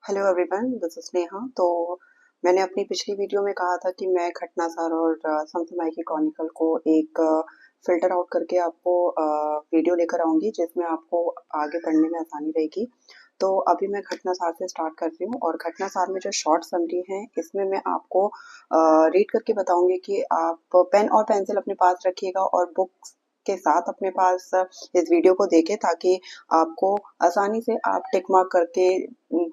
Hello everyone, this is Neha. तो मैंने अपनी पिछली वीडियो में कहा था कि मैं घटनासार और समसमायिकी क्रॉनिकल को एक फिल्टर आउट करके आपको वीडियो लेकर आऊँगी जिसमें आपको आगे पढ़ने में आसानी रहेगी। तो अभी मैं घटनासार से स्टार्ट कर रही हूँ और घटनासार में जो शॉर्ट समरी है इसमें मैं आपको रीड करके बताऊँगी कि आप पेन और पेंसिल अपने पास रखिएगा और बुक्स के साथ अपने पास इस वीडियो को देखें ताकि आपको आसानी से आप टिक मार्क करके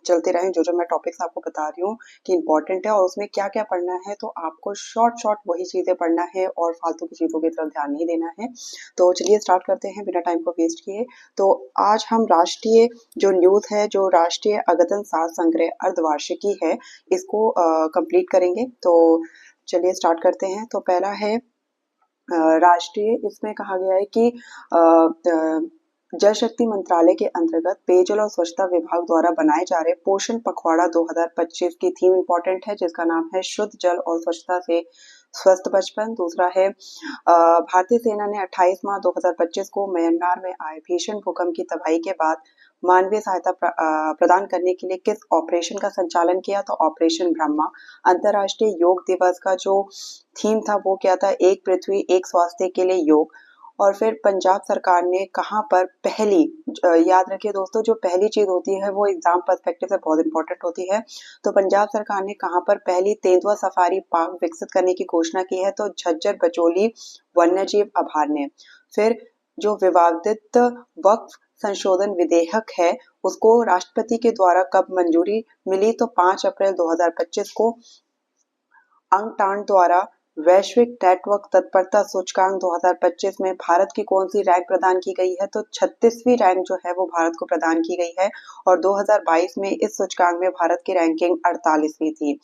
चलते रहें। जो मैं टॉपिक्स आपको बता रही हूँ कि इम्पोर्टेंट है और उसमें क्या क्या पढ़ना है, तो आपको शॉर्ट वही चीज़ें पढ़ना है और फालतू की चीज़ों की तरफ ध्यान नहीं देना है। तो चलिए स्टार्ट करते हैं बिना टाइम को वेस्ट किए। तो आज हम राष्ट्रीय जो न्यूज़ है, जो राष्ट्रीय अद्यतन सार संग्रह अर्धवार्षिकी है, इसको कंप्लीट करेंगे। तो चलिए स्टार्ट करते हैं। तो पहला है राष्ट्रीय, इसमें कहा गया है कि जल शक्ति मंत्रालय के अंतर्गत पेयजल और स्वच्छता विभाग द्वारा बनाए जा रहे पोषण पखवाड़ा 2025 की थीम इम्पोर्टेंट है जिसका नाम है शुद्ध जल और स्वच्छता से स्वस्थ बचपन। दूसरा है भारतीय सेना ने 28 मार्च 2025 को म्यांमार में आए भीषण भूकंप की तबाही के बाद मानवीय सहायता प्रदान करने के लिए किस ऑपरेशन का संचालन किया, तो ऑपरेशन ब्रह्मा। अंतर्राष्ट्रीय योग दिवस का जो थीम था वो क्या था, एक पृथ्वी एक स्वास्थ्य के लिए योग। और फिर पंजाब सरकार ने कहाँ पर पहली, याद रखिए दोस्तों, जो पहली चीज होती है वो एग्जाम पर्सपेक्टिव से बहुत इंपॉर्टेंट होती है। तो पंजाब सरकार ने कहाँ पर पहली तेंदुआ सफारी पार्क विकसित करने की घोषणा की है, तो झज्जर बचोली वन्यजीव अभयारण्य। फिर जो विवादित वक्फ संशोधन विधेयक है उसको राष्ट्रपति के द्वारा कब मंजूरी मिली, तो 5 अप्रैल 2025 को। अंगटान द्वारा वैश्विक नेटवर्क तत्परता सूचकांक 2025 में भारत की कौन सी रैंक प्रदान की गई है, तो 36वीं रैंक जो है वो भारत को प्रदान की गई है और 2022 में इस सूचकांक में भारत की रैंकिंग 48वीं थी।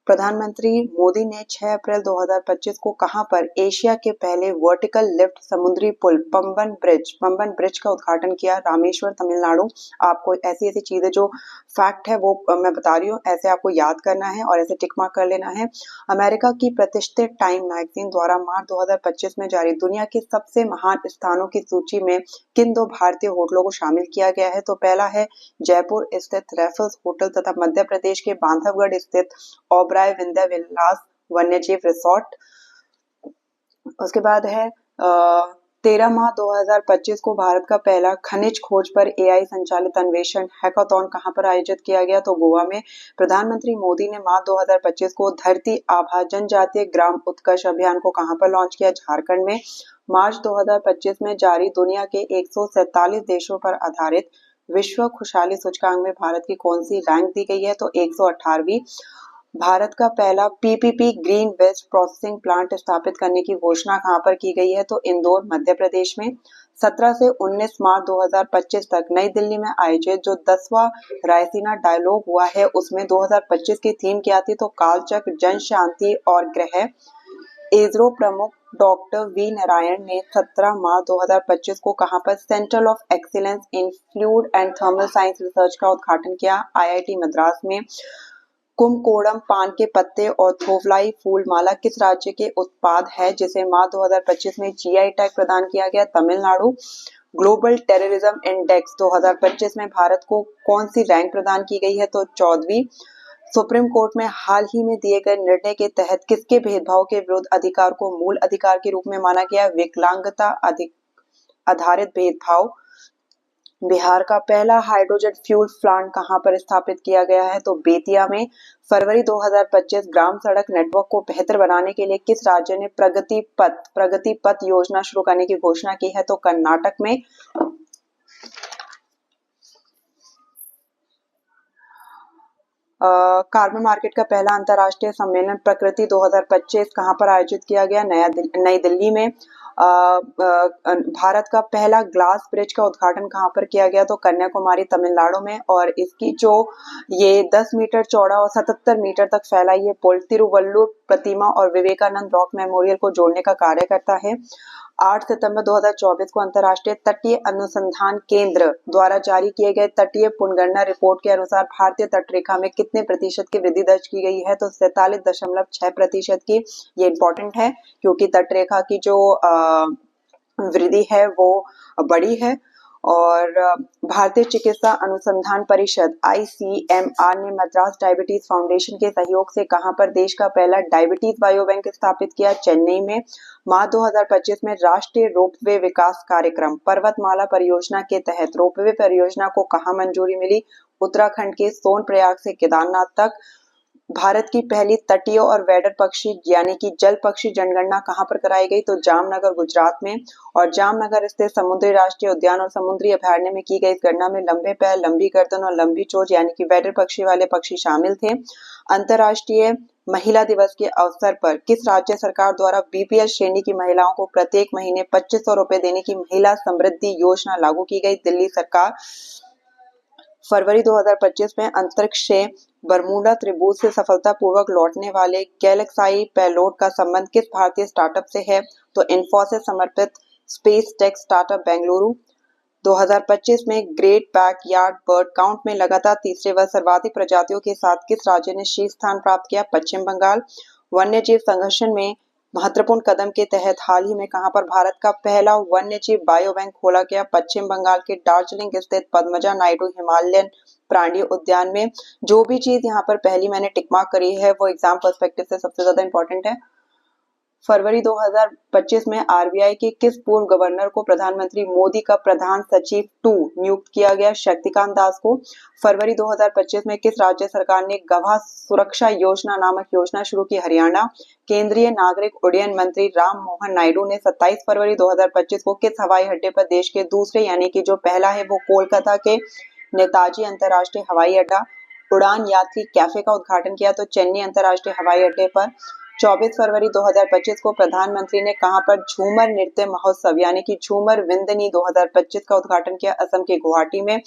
प्रधानमंत्री मोदी ने 6 अप्रैल 2025 को कहां पर एशिया के पहले वर्टिकल लिफ्ट समुद्री पुल पंबन ब्रिज का उद्घाटन किया, रामेश्वर तमिलनाडु। आपको ऐसी ऐसी चीजें जो फैक्ट है वो मैं बता रही हूँ, ऐसे आपको याद करना है और ऐसे टिक मार्क कर लेना है। अमेरिका की प्रतिष्ठित टाइम मैगजीन द्वारा मार्च 2025 में जारी दुनिया के सबसे महान स्थानों की सूची में किन 2 भारतीय होटलों को शामिल किया गया है, तो पहला है जयपुर स्थित रेफल्स होटल तथा मध्य प्रदेश के बांधवगढ़ स्थित ओबराय विंध्य विलास वन्यजीव रिसोर्ट। उसके बाद है 13 मार्च 2025 को भारत का पहला खनिज खोज पर एआई संचालित अन्वेषण हैकाथॉन कहां पर आयोजित किया गया, तो गोवा में। प्रधानमंत्री मोदी ने मार्च 2025 को धरती आभा जनजातीय ग्राम उत्कर्ष अभियान को कहां पर लॉन्च किया, झारखंड में। मार्च 2025 में जारी दुनिया के 147 देशों पर आधारित विश्व खुशहाली सूचकांक में भारत की कौन सी रैंक दी गई है, तो 118वीं। भारत का पहला PPP green waste processing plant स्थापित करने की घोषणा कहां पर की गई है, तो इंदौर मध्य प्रदेश में। 17 से 19 मार्च 2025 तक नई दिल्ली में आयोजित जो 10वां रायसीना डायलॉग हुआ है उसमें 2025 की थीम क्या थी, तो कालचक्र जन शांति और ग्रह। इसरो प्रमुख डॉक्टर वी नारायण ने 17 मार्च 2025 को कहां पर centre of excellence in fluid and thermal science research का उद्घाटन किया, आईआईटी मद्रास में। कुमकोडम पान के पत्ते और थोवलाई फूल माला किस राज्य के उत्पाद है जिसे मार्च 2025 में जीआई टैग प्रदान किया गया, तमिलनाडु। ग्लोबल टेररिज्म इंडेक्स 2025 में भारत को कौन सी रैंक प्रदान की गई है, तो 14वीं। सुप्रीम कोर्ट में हाल ही में दिए गए निर्णय के तहत किसके भेदभाव के विरुद्ध अधिकार को मूल अधिकार के रूप में माना गया, विकलांगता आधारित भेदभाव। बिहार का पहला हाइड्रोजन फ्यूल प्लांट कहां पर स्थापित किया गया है, तो बेतिया में। फरवरी 2025 ग्राम सड़क नेटवर्क को बेहतर बनाने के लिए किस राज्य ने प्रगति पथ योजना शुरू करने की घोषणा की है, तो कर्नाटक में। कार्बन मार्केट का पहला अंतर्राष्ट्रीय सम्मेलन प्रकृति 2025 कहां पर आयोजित किया गया, नई दिल्ली में। भारत का पहला ग्लास ब्रिज का उद्घाटन कहां पर किया गया, तो कन्याकुमारी तमिलनाडु में। और इसकी जो ये 10 मीटर चौड़ा और 77 मीटर तक फैला ये पुल तिरुवल्लुर प्रतिमा और विवेकानंद रॉक मेमोरियल को जोड़ने का कार्य करता है। 8 सितंबर 2024 को अंतर्राष्ट्रीय तटीय अनुसंधान केंद्र द्वारा जारी किए गए तटीय पुनगणना रिपोर्ट के अनुसार भारतीय तटरेखा में कितने प्रतिशत की वृद्धि दर्ज की गई है, तो 47.6% की। ये इंपॉर्टेंट है क्योंकि तटरेखा की जो वृद्धि है वो बड़ी है। और भारतीय चिकित्सा अनुसंधान परिषद ICMR ने मद्रास डायबिटीज फाउंडेशन के सहयोग से कहां पर देश का पहला डायबिटीज बायोबैंक स्थापित किया? चेन्नई में। मार्च 2025 में राष्ट्रीय रोपवे विकास कार्यक्रम पर्वतमाला परियोजना के तहत रोपवे परियोजना को कहां मंजूरी मिली? उत्तराखंड के सोनप्रयाग से केदारनाथ तक। भारत की पहली तटीय और वैडर पक्षी यानी कि जल पक्षी जनगणना कहां पर कराई गई? तो जामनगर गुजरात में। और जामनगर स्थित समुद्री राष्ट्रीय उद्यान और समुद्री अभयारण्य में की गई इस गणना में लंबे पैर, लंबी गर्दन और लंबी चोंच यानी कि वैडर पक्षी वाले पक्षी शामिल थे। अंतर्राष्ट्रीय महिला दिवस के अवसर पर किस राज्य सरकार द्वारा BPL श्रेणी की महिलाओं को प्रत्येक महीने 2500 रुपए देने की महिला समृद्धि योजना लागू की गई? दिल्ली सरकार। फरवरी 2025 में अंतरिक्ष से बरमूडा त्रिभुज से सफलतापूर्वक लौटने वाले गैलेक्साई पेलोड का संबंध किस भारतीय स्टार्टअप से है? तो इन्फोसिस समर्पित स्पेस टेक स्टार्टअप बेंगलुरु। 2025 में ग्रेट बैकयार्ड बर्ड काउंट में लगातार तीसरे व सर्वाधिक प्रजातियों के साथ किस राज्य ने शीर्ष स्थान प्राप्त किया? पश्चिम बंगाल। वन्यजीव संरक्षण में महत्वपूर्ण कदम के तहत हाल ही में कहां पर भारत का पहला वन्यजीव बायो बैंक खोला गया? पश्चिम बंगाल के दार्जिलिंग स्थित पद्मजा नायडू हिमालयन प्राणी उद्यान में। जो भी चीज यहाँ पर पहली मैंने टिक मार्क करी है वो एग्जाम पर्सपेक्टिव से सबसे ज्यादा इंपॉर्टेंट है। फरवरी 2025 में RBI के किस पूर्व गवर्नर को प्रधानमंत्री मोदी का प्रधान सचिव 2 नियुक्त किया गया? शक्तिकांत दास को। फरवरी 2025 में किस राज्य सरकार ने गवाह सुरक्षा योजना नामक योजना शुरू की? हरियाणा। केंद्रीय नागरिक उड्डयन मंत्री राम मोहन नायडू ने 27 फरवरी 2025 को किस हवाई अड्डे पर देश के दूसरे यानी कि जो पहला है वो कोलकाता के नेताजी अंतर्राष्ट्रीय हवाई अड्डा उड़ान यात्री कैफे का उद्घाटन किया? तो चेन्नई अंतर्राष्ट्रीय हवाई अड्डे पर। 24 फरवरी 2025 को प्रधानमंत्री ने कहां पर झूमर नृत्य महोत्सव यानी कि झूमर विंदनी 2025 का उद्घाटन किया? असम के गुवाहाटी में।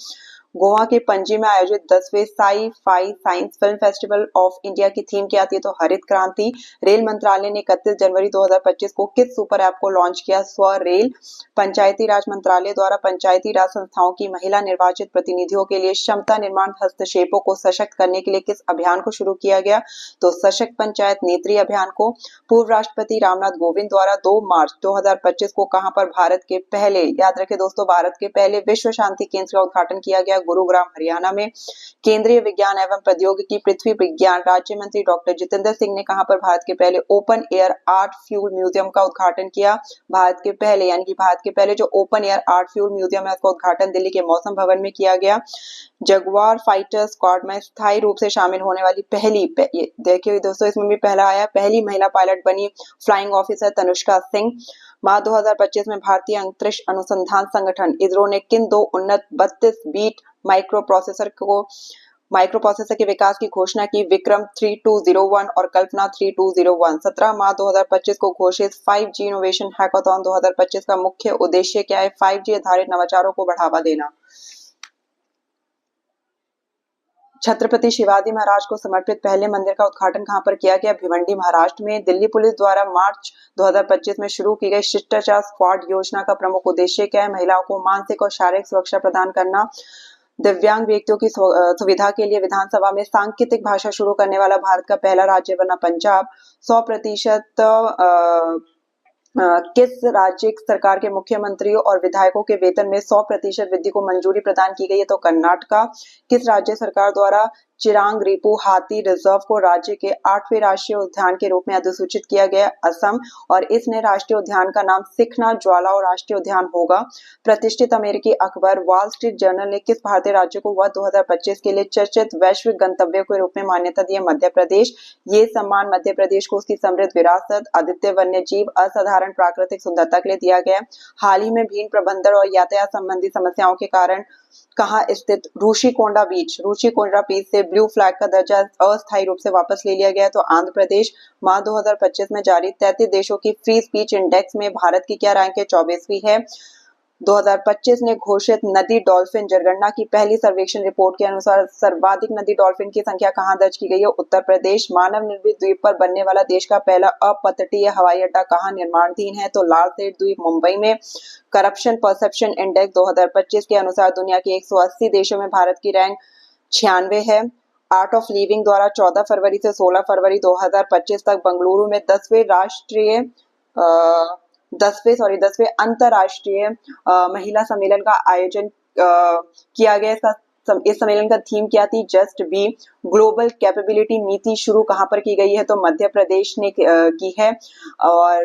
गोवा के पणजी में आयोजित 10वें sci fi science film festival of India की थीम क्या थी? तो हरित क्रांति। रेल मंत्रालय ने 31 जनवरी 2025 को किस सुपर ऐप को लॉन्च किया? स्वरेल। पंचायती राज मंत्रालय द्वारा पंचायती राज संस्थाओं की महिला निर्वाचित प्रतिनिधियों के लिए क्षमता निर्माण हस्तक्षेपों को सशक्त करने के लिए किस अभियान को शुरू किया गया? तो सशक्त पंचायत नेत्री अभियान को। पूर्व राष्ट्रपति रामनाथ कोविंद द्वारा 2 मार्च 2025 को कहां पर भारत के पहले, याद रखें दोस्तों, भारत के पहले विश्व शांति केंद्र का उद्घाटन किया गया? गुरुग्राम हरियाणा में। केंद्रीय विज्ञान एवं प्रौद्योगिकी पृथ्वी विज्ञान राज्य मंत्री डॉक्टर जितेंद्र सिंह ने कहां पर भारत के पहले open air art fuel museum का उद्घाटन किया? भारत के पहले यानी कि भारत के पहले जो open air art fuel museum है उसका उद्घाटन दिल्ली के मौसम भवन में किया गया। जगुआर फाइटर स्क्वाड में स्थायी रूप से शामिल होने वाली पहली, देखिए दोस्तों इसमें भी पहला आया, पहली महिला पायलट बनी फ्लाइंग ऑफिसर तनुष्का सिंह। मार्च 2025 में भारतीय अंतरिक्ष अनुसंधान संगठन इसरो ने किन 2 उन्नत 32 बीट माइक्रोप्रोसेसर के विकास की घोषणा की? विक्रम 3201 और कल्पना 3201। 17 मार्च 2025 को घोषित 5G इनोवेशन हैकाथॉन 2025 का मुख्य उद्देश्य क्या है? 5G आधारित नवाचारों को बढ़ावा देना। छत्रपति शिवाजी महाराज को समर्पित पहले मंदिर का उद्घाटन कहां पर किया गया? भिवंडी महाराष्ट्र में। दिल्ली पुलिस द्वारा मार्च 2025 में शुरू की गई शिष्टाचार स्क्वाड योजना का प्रमुख उद्देश्य क्या है? महिलाओं को मानसिक और शारीरिक सुरक्षा प्रदान करना। दिव्यांग व्यक्तियों की सुविधा के लिए विधानसभा में सांकेतिक भाषा शुरू करने वाला भारत का पहला राज्य बना पंजाब। 100% किस राज्य सरकार के मुख्यमंत्रियों और विधायकों के वेतन में 100% वृद्धि को मंजूरी प्रदान की गई है? तो कर्नाटका। किस राज्य सरकार द्वारा चिरांग रिपू हाथी रिजर्व को राज्य के 8वें राष्ट्रीय उद्यान के रूप में अधिसूचित किया गया? असम। और इस नए राष्ट्रीय उद्यान का नाम सिखना ज्वालाओं राष्ट्रीय उद्यान होगा। प्रतिष्ठित अमेरिकी अखबार वॉल स्ट्रीट जर्नल ने किस भारतीय राज्य को वर्ष 2025 के लिए चर्चित वैश्विक गंतव्य के रूप में मान्यता दी है? मध्य प्रदेश। ये सम्मान मध्य प्रदेश को उसकी समृद्ध विरासत, अद्वितीय वन्य जीव, असाधारण प्राकृतिक सुंदरता के लिए दिया गया। हाल ही में भीड़ प्रबंधन और यातायात संबंधी समस्याओं के कारण कहां स्थित रुषिकोंडा बीच से ब्लू फ्लैग का दर्जा अस्थायी रूप से वापस ले लिया गया? तो आंध्र प्रदेश। मार्च 2025 में जारी 33 देशों की फ्री स्पीच इंडेक्स में भारत की क्या रैंक है? 24वीं है। 2025 ने घोषित नदी डॉल्फिन जनगणना की पहली सर्वेक्षण रिपोर्ट के अनुसार सर्वाधिक नदी डॉल्फिन की संख्या कहां दर्ज की गई है? उत्तर प्रदेश। मानव निर्मित द्वीप पर बनने वाला देश का पहला अपतटीय हवाई अड्डा कहां निर्माणाधीन है? तो लाल सेठ द्वीप मुंबई में। करप्शन परसेप्शन इंडेक्स 2025 के अनुसार दुनिया के 180 देशों में भारत की रैंक 96 है। आर्ट ऑफ लिविंग द्वारा 14 फरवरी से 16 फरवरी 2025 तक बेंगलुरु में 10वें अंतरराष्ट्रीय महिला सम्मेलन का आयोजन किया गया। इस सम्मेलन का थीम क्या थी? Just be. ग्लोबल कैपेबिलिटी नीति शुरू कहाँ पर की गई है? तो मध्य प्रदेश ने की है। और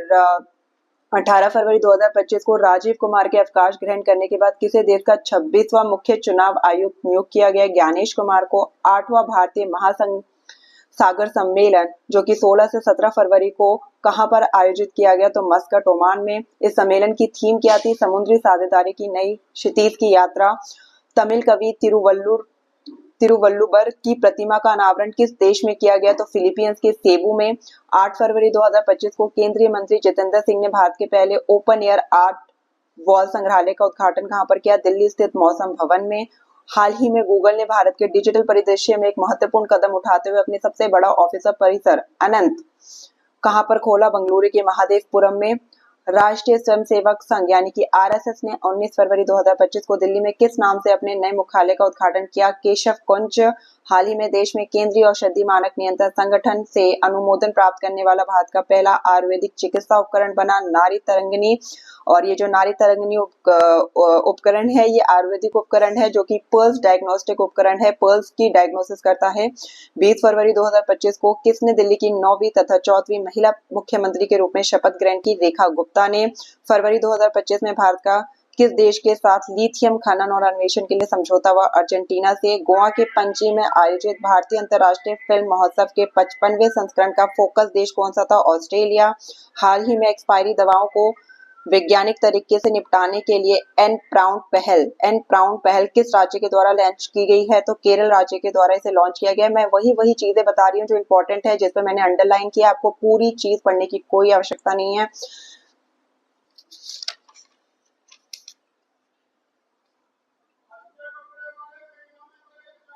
18 फरवरी 2025 को राजीव कुमार के अवकाश ग्रहण करने के बाद किसे देश का 26वां मुख्य चुनाव आयुक्त नियुक्त किया गया? ज्ञानेश कुमार को। 8वां भारतीय महासागर सम्मेलन जो कि 16 से 17 फरवरी को कहां पर आयोजित किया गया? तो मस्कट, ओमान में। इस सम्मेलन की थीम क्या थी? समुद्री साझेदारी की नई क्षितिज की यात्रा। तमिल कवि तिरुवल्लुवर की प्रतिमा का अनावरण किस देश में किया गया? तो फिलीपींस के सेबू में। 8 फरवरी 2025 को केंद्रीय मंत्री जितेंद्र सिंह ने भारत के पहले ओपन एयर आर्ट वॉल संग्रहालय का उद्घाटन कहां पर किया? दिल्ली स्थित मौसम भवन में। हाल ही में गूगल ने भारत के डिजिटल परिदृश्य में एक महत्वपूर्ण कदम उठाते हुए अपने सबसे बड़ा ऑफिसर परिसर अनंत कहां पर खोला? बंगलुरु के महादेवपुरम में। राष्ट्रीय स्वयंसेवक संघ यानी कि आरएसएस ने 19 फरवरी 2025 को दिल्ली में किस नाम से अपने नए मुख्यालय का उद्घाटन किया? केशव कुंज। हाल ही में देश में केंद्रीय औषधि मानक नियंत्रण संगठन से अनुमोदन प्राप्त करने वाला भारत का पहला आयुर्वेदिक चिकित्सा उपकरण बना नारी तरंगिणी। और ये जो नारी तरंगिणी उपकरण है, ये आयुर्वेदिक उपकरण है जो कि पल्स डायग्नोस्टिक उपकरण है, पल्स की डायग्नोसिस करता है। 20 फरवरी 2025 को किसने दिल्ली की 9वीं तथा 4वीं महिला मुख्यमंत्री के रूप में शपथ ग्रहण की? रेखा गुप्ता ने। फरवरी 2025 में भारत का किस देश के साथ लिथियम खनन और अन्वेषण के लिए समझौता हुआ? अर्जेंटीना से। गोवा के पणजी में आयोजित भारतीय अंतर्राष्ट्रीय फिल्म महोत्सव के 55वें संस्करण का फोकस देश कौन सा था? ऑस्ट्रेलिया। हाल ही में एक्सपायरी दवाओं को वैज्ञानिक तरीके से निपटाने के लिए एन प्राउंड पहल किस राज्य के द्वारा लॉन्च की गई है? तो केरल राज्य के द्वारा इसे लॉन्च किया गया है। मैं वही चीजें बता रही हूँ जो इंपॉर्टेंट है, जिसपे मैंने अंडरलाइन किया। आपको पूरी चीज पढ़ने की कोई आवश्यकता नहीं है।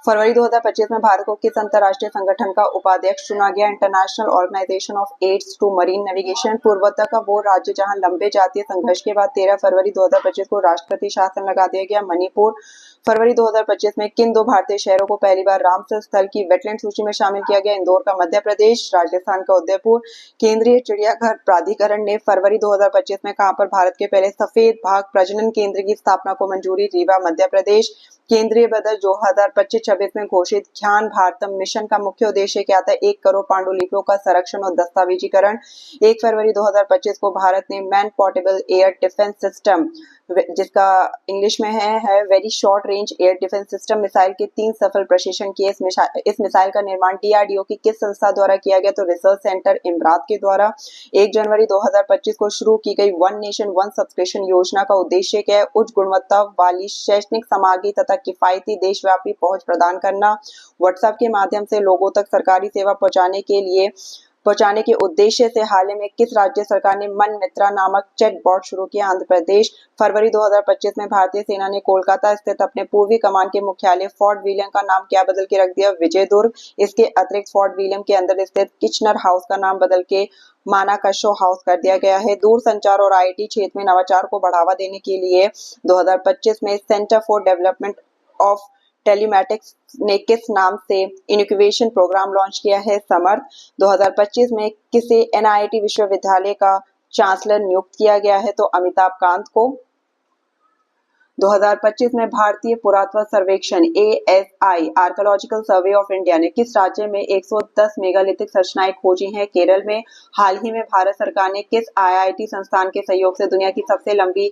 फरवरी 2025 में भारत को किस अंतर्राष्ट्रीय संगठन का उपाध्यक्ष चुना गया? International organisation of aids to marine navigation. पूर्वोत्तर का वो राज्य जहां लंबे जातीय संघर्ष के बाद 13 फरवरी 2025 को राष्ट्रपति शासन लगा दिया गया? मणिपुर। फरवरी 2025 में किन दो भारतीय शहरों को पहली बार रामसर स्थल की वेटलैंड सूची में शामिल किया गया? इंदौर का मध्य प्रदेश, राजस्थान का उदयपुर। केंद्रीय चिड़ियाघर प्राधिकरण ने फरवरी 2025 में कहां पर भारत के पहले सफेद बाघ प्रजनन केंद्र की स्थापना को मंजूरी? रीवा, मध्य प्रदेश। केंद्रीय बजट 2025-26 में घोषित ज्ञान भारतम मिशन का मुख्य उद्देश्य क्या था? 1 करोड़ पांडुलिपियों का संरक्षण और दस्तावेजीकरण। 1 फरवरी 2025 को भारत ने man portable air defence system, जिसका इंग्लिश में है very short range air defence system missile के 3 सफल परीक्षण किए। इस मिसाइल का निर्माण डीआरडीओ की किस संस्था द्वारा किया गया? तो रिसर्च सेंटर इमरात के द्वारा। 1 जनवरी 2025 को शुरू की गई वन नेशन वन सब्सक्रिप्शन योजना का उद्देश्य क्या है? उच्च गुणवत्ता वाली शैक्षणिक सामग्री तथा किफायती देशव्यापी पहुंच प्रदान करना। व्हाट्सएप के माध्यम से लोगों तक सरकारी सेवा पहुंचाने के उद्देश्य से हाल ही में किस राज्य सरकार ने मन मित्रा नामक चैटबॉट शुरू किया? आंध्र प्रदेश। फरवरी 2025 में भारतीय सेना ने कोलकाता स्थित अपने पूर्वी कमान के मुख्यालय फोर्ट विलियम का नाम क्या बदल के रख दिया? विजयदुर्ग। इसके अतिरिक्त फोर्ट विलियम के अंदर स्थित किचनर हाउस का नाम बदल के मानाकशो हाउस कर दिया गया है। दूरसंचार और आईटी क्षेत्र में नवाचार को बढ़ावा देने के लिए 2025 में centre for development of telematics ने किस नाम से इनक्यूबेशन प्रोग्राम लॉन्च किया है? समर्थ। 2025 में किसे एनआईटी विश्वविद्यालय का चांसलर नियुक्त किया गया है? तो अमिताभ कांत को। 2025 में भारतीय पुरातत्व सर्वेक्षण ASI archaeological survey of India ने किस राज्य में 110 मेगालिथिक संरचनाएं खोजी हैं? केरल में। हाल ही में भारत सरकार ने किस IIT संस्थान के सहयोग से दुनिया की सबसे लंबी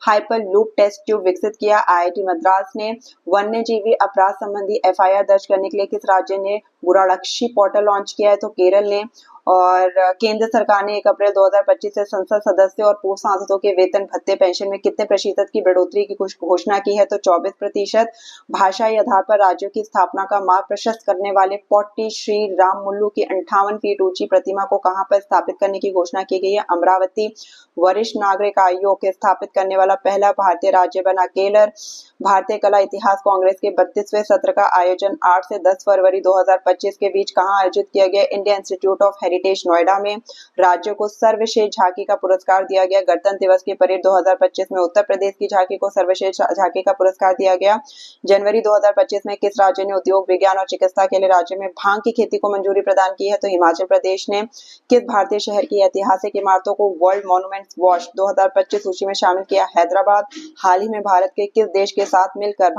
हाइपर लूप टेस्ट ट्यूब विकसित किया? IIT मद्रास ने। वन्यजीवी अपराध संबंधी FIR दर्ज करने के लिए किस राज्य ने गुराड़क्षी पोर्टल लॉन्च किया है? तो केरल ने। और केंद्र सरकार ने 1 अप्रैल 2025 से संसद सदस्य और पूर्व सांसदों के वेतन भत्ते पेंशन में कितने प्रतिशत की बढ़ोतरी की घोषणा की है? तो 24%। भाषाई आधार पर राज्यों की स्थापना का मार्ग प्रशस्त करने वाले पोट्टी श्री राममुल्लू की 58 फीट ऊंची प्रतिमा को कहां पर स्थापित करने की घोषणा की गई है? अमरावती। वरिष्ठ नागरिक आयोग के स्थापित करने वाला पहला भारतीय राज्य बना केरल। भारतीय कला इतिहास कांग्रेस के 32वें सत्र का आयोजन 8 से 10 फरवरी 2025 के बीच कहां आयोजित किया गया? Indian institute of heritage heritage Noida में राज्य को सर्वश्रेष्ठ झांकी का पुरस्कार दिया गया। गणतंत्र दिवस की परेड 2025 में उत्तर प्रदेश की झांकी को सर्वश्रेष्ठ झांकी का पुरस्कार दिया गया। जनवरी 2025 में किस राज्य ने उद्योग, विज्ञान और चिकित्सा के लिए राज्य में भांग की खेती को मंजूरी प्रदान की है? तो हिमाचल प्रदेश ने। किस भारतीय शहर की ऐतिहासिक इमारतों को वर्ल्ड मॉन्यूमेंट्स वॉच 2025 सूची में शामिल किया? हैदराबाद। हाल ही में भारत के किस देश के साथ मिलकर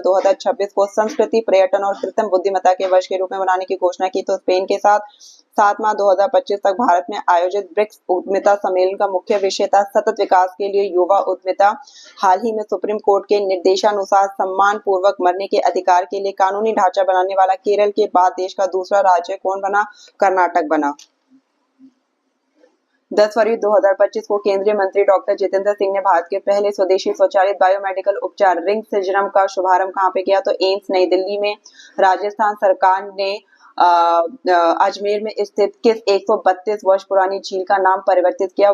2026 को संस्कृति, पर्यटन और कृत्रिम बुद्धिमत्ता के वर्ष के रूप में मनाने की घोषणा की? तो स्पेन के साथ। 7 मार्च 2025 तक भारत में आयोजित ब्रिक्स उद्यमिता सम्मेलन का मुख्य विषय था सतत विकास के लिए युवा उद्यमिता। हाल ही में सुप्रीम कोर्ट के निर्देशानुसार सम्मान पूर्वक मरने के अधिकार के लिए कानूनी ढांचा बनाने वाला केरल के बाद देश का दूसरा राज्य कौन बना? कर्नाटक बना। 10 फरवरी 2025 को केंद्रीय मंत्री डॉक्टर जितेंद्र सिंह ने भारत के पहले स्वदेशी स्वचालित बायोमेडिकल उपचार रिंग सिजरम का शुभारंभ कहां पे किया? तो एम्स नई दिल्ली में। राजस्थान सरकार ने अजमेर में स्थित किस 132 वर्ष पुरानी झील का नाम परिवर्तित किया?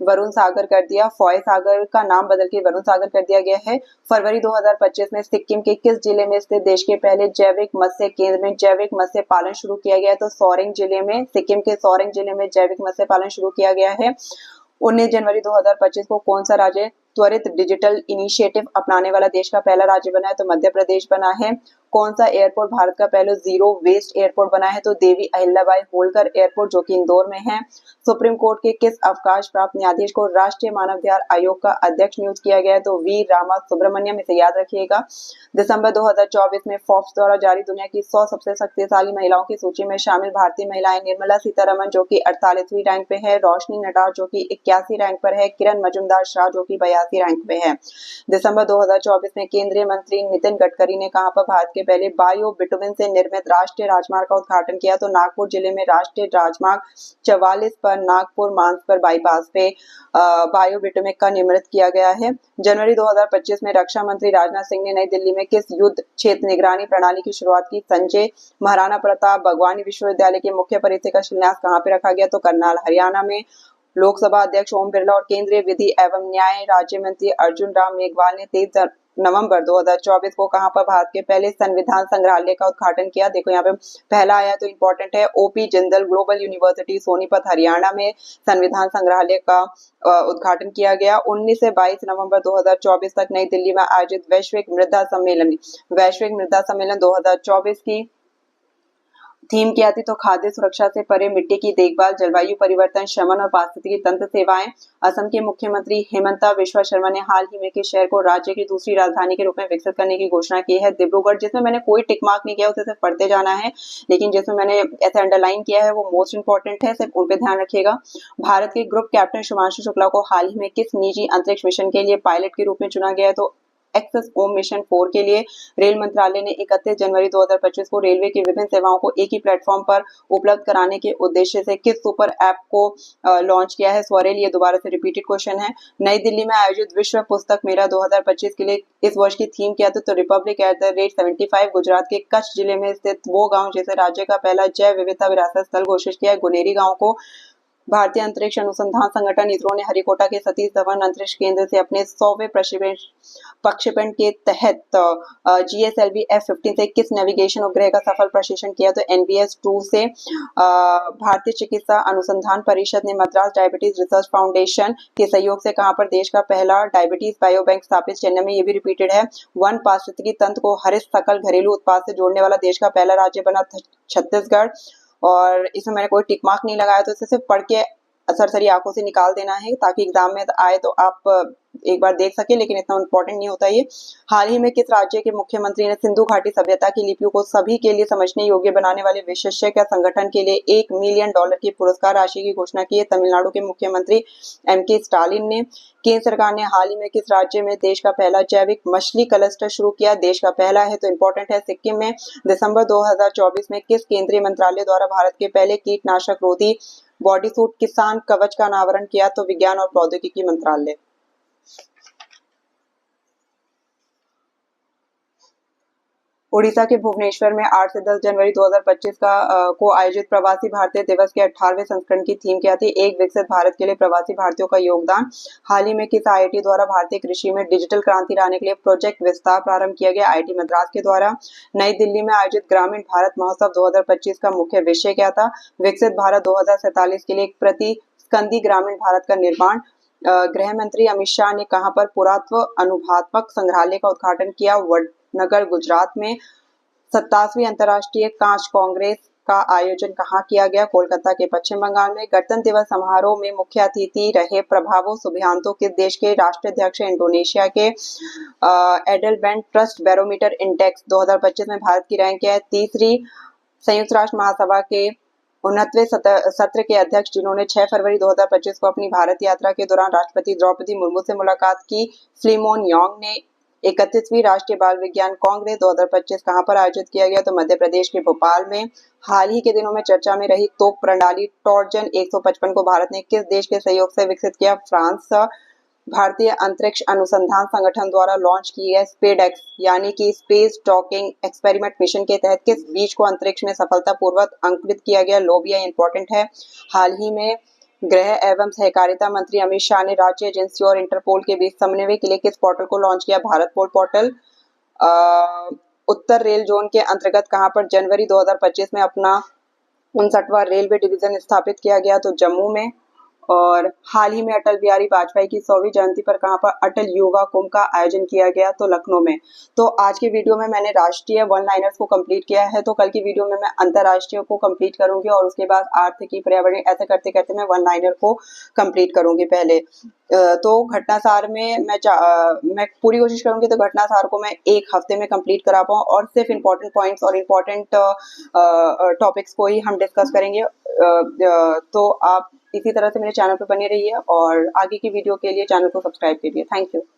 वरुण सागर कर दिया। फॉय सागर का नाम बदल के वरुण सागर कर दिया गया है। फरवरी 2025 में सिक्किम के किस जिले में स्थित देश के पहले जैविक मत्स्य केंद्र में जैविक मत्स्य पालन शुरू किया गया? तो सोरेंग जिले में, सिक्किम के सोरेंग जिले में जैविक मत्स्य पालन शुरू किया गया है। 19 जनवरी 2025 को कौन सा राज्य त्वरित डिजिटल इनिशिएटिव अपनाने वाला देश का पहला राज्य बना है? तो मध्य प्रदेश बना है। कौन सा एयरपोर्ट भारत का पहला जीरो वेस्ट एयरपोर्ट बना है? तो देवी अहिल्याबाई होलकर एयरपोर्ट जो कि इंदौर में है। सुप्रीम कोर्ट के किस अवकाश प्राप्त न्यायाधीश को राष्ट्रीय मानवाधिकार आयोग का अध्यक्ष नियुक्त किया गया है? तो वी रामा सुब्रमण्यम, इसे याद रखिएगा। दिसंबर 2024 में फोर्ब्स द्वारा जारी दुनिया की 100 सबसे शक्तिशाली महिलाओं की सूची में शामिल भारतीय महिलाएं निर्मला सीतारमण जो कि 48वीं रैंक पे है, रोशनी नडाल जो कि 81 रैंक पर है, किरण मजूमदार शाह जो कि 82 रैंक पे है। दिसंबर 2024 में केंद्रीय मंत्री नितिन गडकरी ने कहां पर भारत के पहले बायो बिटुमिन से निर्मित राष्ट्रीय राजमार्ग का उद्घाटन किया? तो नागपुर जिले में राष्ट्रीय राजमार्ग 44 पर नागपुर मानसपुर बाईपास पे बायो बिटुमिन का निर्मित किया गया है। जनवरी 2025 में रक्षा मंत्री राजनाथ सिंह ने नई दिल्ली में किस युद्ध क्षेत्र निगरानी प्रणाली की शुरुआत की? संजय महाराणा प्रताप भगवानी विश्वविद्यालय के मुख्य परिसर का शिलान्यास कहां पे रखा गया? तो करनाल हरियाणा में। लोकसभा अध्यक्ष ओम बिरला और केंद्रीय विधि एवं न्याय राज्य मंत्री अर्जुन राम मेघवाल ने 23 नवंबर 2024 को कहां पर भारत के पहले संविधान संग्रहालय का उद्घाटन किया? देखो यहाँ पे पहला आया तो इंपॉर्टेंट है, OP Jindal global university Sonipat Haryana में संविधान संग्रहालय का उद्घाटन किया गया। 19 से 22 नवंबर 2024 तक नई दिल्ली में आयोजित वैश्विक मृदा सम्मेलन 2024 की थीम क्या थी? तो खाद्य सुरक्षा से परे मिट्टी की देखभाल, जलवायु परिवर्तन, शमन और पारिस्थितिकी तंत्र सेवाएं। असम के मुख्यमंत्री हेमंता बिस्वा शर्मा ने हाल ही में किस शहर को राज्य की दूसरी राजधानी के रूप में विकसित करने की घोषणा की है? डिब्रूगढ़। जिसमें मैंने कोई टिक मार्क नहीं किया, उसे सिर्फ पढ़ते जाना है, लेकिन जिसमें मैंने ऐसे अंडरलाइन किया है वो मोस्ट इंपॉर्टेंट है, सिर्फ उन पे ध्यान रखिएगा। भारत के ग्रुप कैप्टन शुभांशु शुक्ला को हाल ही में किस निजी अंतरिक्ष मिशन के लिए पायलट के रूप में चुना गया है? तो एक्सेस ओम मिशन 4 के लिए। रेल मंत्रालय ने 31 जनवरी 2025 को रेलवे की विभिन्न सेवाओं को एक ही प्लेटफॉर्म पर उपलब्ध कराने के उद्देश्य से किस सुपर ऐप को लॉन्च किया है? स्वरेल। ये दोबारा से रिपीटेड क्वेश्चन है। नई दिल्ली में आयोजित विश्व पुस्तक मेला 2025 के लिए इस वर्ष की थीम क्या थी? तो Republic at the rate 75। Gujarat के कच्छ जिले में स्थित वो गांव जिसे राज्य का पहला जैव विविधता विरासत स्थल घोषित किया है, गुनेरी गांव को। भारतीय अंतरिक्ष अनुसंधान संगठन इसरो ने हरिकोटा के सतीश धवन अंतरिक्ष केंद्र से अपने 100वें प्रक्षेपण के तहत GSLV F-15 से किस नेविगेशन उपग्रह का सफल प्रक्षेपण किया? तो NVS-2 से। भारतीय चिकित्सा अनुसंधान परिषद ने मद्रास डायबिटीज रिसर्च फाउंडेशन के सहयोग से कहां पर देश का पहला डायबिटीज बायो बैंक स्थापित? चेन्नई में। ये भी रिपीटेड है। वन पारिस्थितिकी तंत्र को हरित सकल घरेलू उत्पाद से जोड़ने वाला देश का पहला राज्य बना छत्तीसगढ़। और इसमें मैंने कोई टिक मार्क नहीं लगाया, तो इसे सिर्फ पढ़ के सरसरी आंखों से निकाल देना है ताकि एग्जाम में आए तो आप एक बार देख सके, लेकिन इतना इंपॉर्टेंट नहीं होता ये। हाल ही में किस राज्य के मुख्यमंत्री ने सिंधु घाटी सभ्यता की लिपियों को सभी के लिए समझने योग्य बनाने वाले विशेषज्ञ संगठन के लिए $1 मिलियन की पुरस्कार राशि की घोषणा की है? तमिलनाडु के मुख्यमंत्री MK स्टालिन ने। केंद्र सरकार ने हाल ही में किस राज्य में देश का पहला जैविक मछली क्लस्टर शुरू किया? देश का पहला है तो इंपॉर्टेंट है, सिक्किम में। दिसंबर 2024 में किस केंद्रीय मंत्रालय द्वारा भारत के पहले कीटनाशक रोधी बॉडी सूट किसान कवच का अनावरण किया? तो विज्ञान और प्रौद्योगिकी मंत्रालय। उड़ीसा के भुवनेश्वर में 8 से 10 जनवरी 2025 को आयोजित प्रवासी भारतीय दिवस के 18वें संस्करण की थीम क्या थी? एक विकसित भारत के लिए प्रवासी भारतीयों का योगदान। हाल ही में किस आईआईटी द्वारा भारतीय कृषि में डिजिटल क्रांति लाने के लिए प्रोजेक्ट विस्तार प्रारंभ किया गया? आईआईटी मद्रास के द्वारा। नई दिल्ली में आयोजित ग्रामीण भारत महोत्सव 2025 का मुख्य विषय क्या था? विकसित भारत 2047 के लिए एक प्रतिस्कंदी ग्रामीण भारत का निर्माण। गृह मंत्री अमित शाह ने कहां पर पुरातत्व अनुभागक संग्रहालय का उद्घाटन किया? वडनगर गुजरात में। 27वीं अंतर्राष्ट्रीय कांच कांग्रेस का आयोजन कहाँ किया गया? कोलकाता के पश्चिम बंगाल में। गणतंत्र दिवस समारोह में मुख्य अतिथि रहे प्रभावो सुबियांतो किस देश के राष्ट्राध्यक्ष? इंडोनेशिया के। एडलबेंट ट्रस्ट बैरोमीटर इंडेक्स 2025 में भारत की रैंक क्या है? तीसरी। संयुक्त राष्ट्र महासभा के 29वें सत्र के अध्यक्ष जिन्होंने 6 फरवरी 2025 को अपनी भारत यात्रा के दौरान राष्ट्रपति द्रौपदी मुर्मू से मुलाकात की? फिलिमोन यांग ने। 31वीं राष्ट्रीय बाल विज्ञान कांग्रेस 2025 कहां पर आयोजित किया गया? तो मध्य प्रदेश के भोपाल में। हाल ही के दिनों में चर्चा में रही तोप प्रणाली टॉर्जन 155 को भारत ने किस देश के सहयोग से विकसित किया? फ्रांस। भारतीय अंतरिक्ष अनुसंधान संगठन द्वारा लॉन्च की गई स्पेडएक्स यानी कि स्पेस डॉकिंग एक्सपेरिमेंट मिशन के तहत किस बीज को अंतरिक्ष में सफलतापूर्वक अंकुरित किया गया? लोबिया इंपॉर्टेंट है। हाल ही में गृह एवं सहकारिता मंत्री अमित शाह ने राज्य एजेंसी और इंटरपोल के बीच समन्वय के लिए किस पोर्टल को लॉन्च किया? Bharat poll portal. उत्तर रेल जोन के अंतर्गत कहां पर जनवरी 2025 में अपना 59वां रेलवे डिवीजन स्थापित किया गया? तो जम्मू में। और हाल ही में अटल बिहारी वाजपेयी की 100वीं जयंती पर कहां पर अटल युवा कुंभ का आयोजन किया गया? तो लखनऊ में। तो आज की वीडियो में मैंने राष्ट्रीय वन लाइनर्स को कंप्लीट किया है, तो कल की वीडियो में मैं अंतरराष्ट्रीय को कंप्लीट करूंगी और उसके बाद आर्थिकी पर्यावरण ऐसे करते करते मैं वन लाइनर को कंप्लीट करूंगी पहले। तो घटनासार में मैं पूरी कोशिश करूंगी तो घटनासार को मैं एक हफ्ते में कंप्लीट करा पाऊँ और सिर्फ इम्पोर्टेंट पॉइंट्स और इम्पोर्टेंट टॉपिक्स को ही हम डिस्कस करेंगे। तो आप इसी तरह से मेरे चैनल पर बने रहिए और आगे की वीडियो के लिए चैनल को सब्सक्राइब कीजिए। Thank you.